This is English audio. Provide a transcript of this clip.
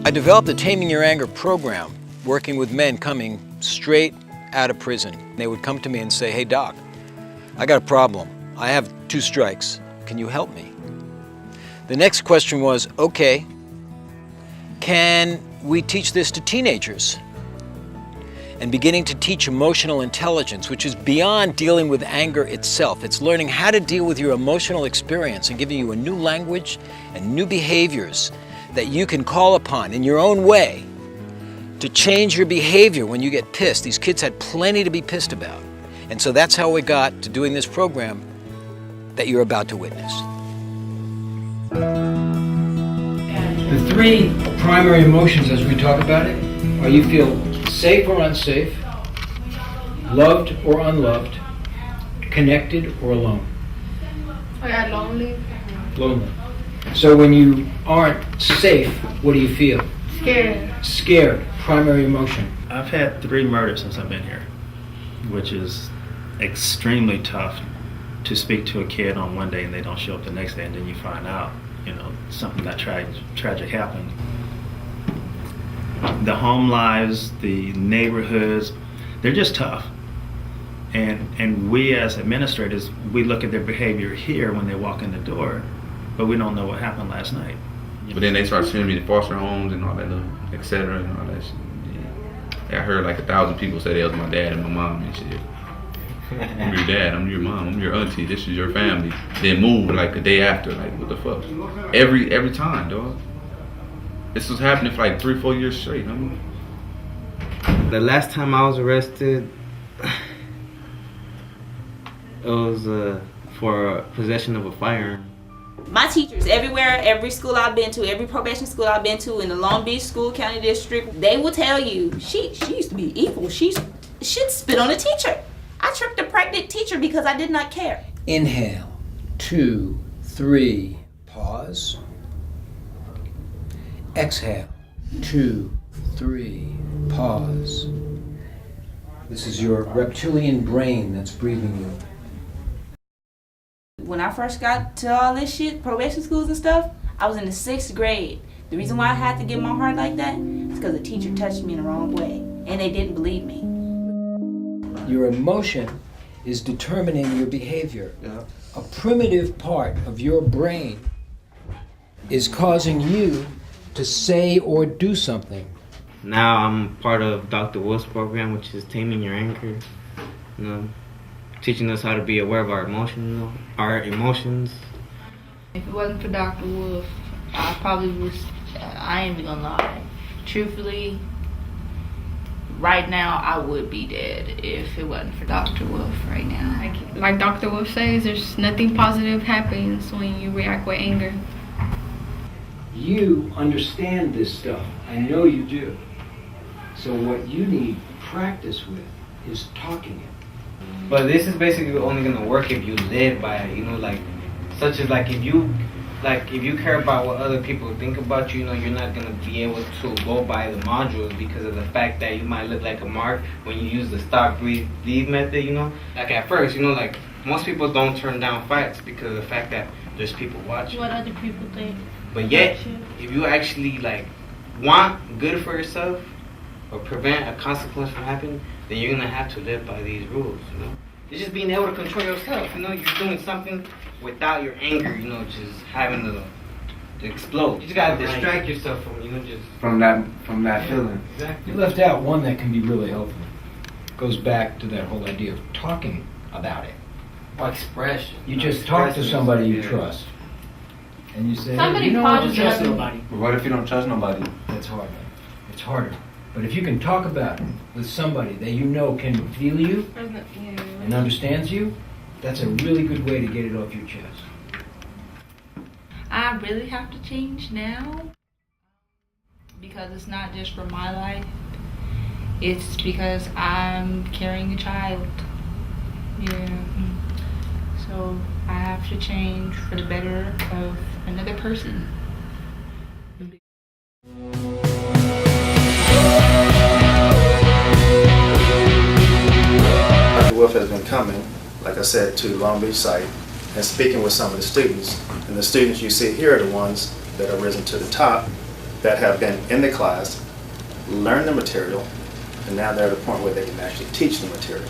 I developed the Taming Your Anger program, working with men coming straight out of prison. They would come to me and say, "Hey doc, I got a problem. I have 2 strikes. Can you help me?" The next question was, okay, can we teach this to teenagers? And beginning to teach emotional intelligence, which is beyond dealing with anger itself. It's learning how to deal with your emotional experience and giving you a new language and new behaviors that you can call upon in your own way to change your behavior when you get pissed. These kids had plenty to be pissed about. And so that's how we got to doing this program that you're about to witness. The 3 primary emotions as we talk about it are you feel safe or unsafe, loved or unloved, connected or alone. I got lonely. Lonely. So when you aren't safe, what do you feel? Scared. Scared, primary emotion. I've had 3 murders since I've been here, which is extremely tough to speak to a kid on one day and they don't show up the next day, and then you find out, something that tragic happened. The home lives, the neighborhoods, they're just tough. And we as administrators, we look at their behavior here when they walk in the door, but we don't know what happened last night. But then they start sending me to foster homes and all that, et cetera, and all that shit. Yeah. I heard like 1,000 people say they was my dad and my mom and shit. I'm your dad, I'm your mom, I'm your auntie, this is your family. Then move like the day after, like what the fuck? Every time, dog. This was happening for like 3-4 years straight, The last time I was arrested, it was for possession of a firearm. My teachers everywhere, every school I've been to, every probation school I've been to in the Long Beach School County District, they will tell you, she used to be evil. She'd spit on a teacher. I tricked a pregnant teacher because I did not care. Inhale, 2, 3, pause. Exhale, 2, 3, pause. This is your reptilian brain that's breathing you. When I first got to all this shit, probation schools and stuff, I was in the 6th grade. The reason why I had to get my heart like that is because a teacher touched me in the wrong way, and they didn't believe me. Your emotion is determining your behavior. Yeah. A primitive part of your brain is causing you to say or do something. Now I'm part of Dr. Wolf's program, which is Taming Your Anger. Teaching us how to be aware of our emotions. If it wasn't for Dr. Wolf, I probably was, I ain't even gonna lie. Truthfully, right now I would be dead if it wasn't for Dr. Wolf right now. Like Dr. Wolf says, there's nothing positive happens when you react with anger. You understand this stuff. I know you do. So what you need practice with is talking it. But this is basically only gonna work if you live by it, such as if you care about what other people think about you, you're not gonna be able to go by the modules because of the fact that you might look like a mark when you use the stop, breathe, leave method, Like at first, most people don't turn down fights because of the fact that there's people watching. What other people think. But yet, if you actually want good for yourself or prevent a consequence from happening, then you're gonna have to live by these rules, It's just being able to control yourself, You're doing something without your anger, just having to explode. You just gotta distract yourself from that feeling. Exactly. You left out one that can be really helpful. Goes back to that whole idea of talking about it. Expression. You just talk to somebody you trust. And you say, Somebody hey, I don't trust positive. nobody. But what if you don't trust nobody? That's hard. It's harder. But if you can talk about it with somebody that you know can feel you and understands you, that's a really good way to get it off your chest. I really have to change now because it's not just for my life. It's because I'm carrying a child. Yeah. So I have to change for the better of another person. Dr. Wolf has been coming, like I said, to the Long Beach site and speaking with some of the students. And the students you see here are the ones that are risen to the top that have been in the class, learn the material, and now they're at a point where they can actually teach the material.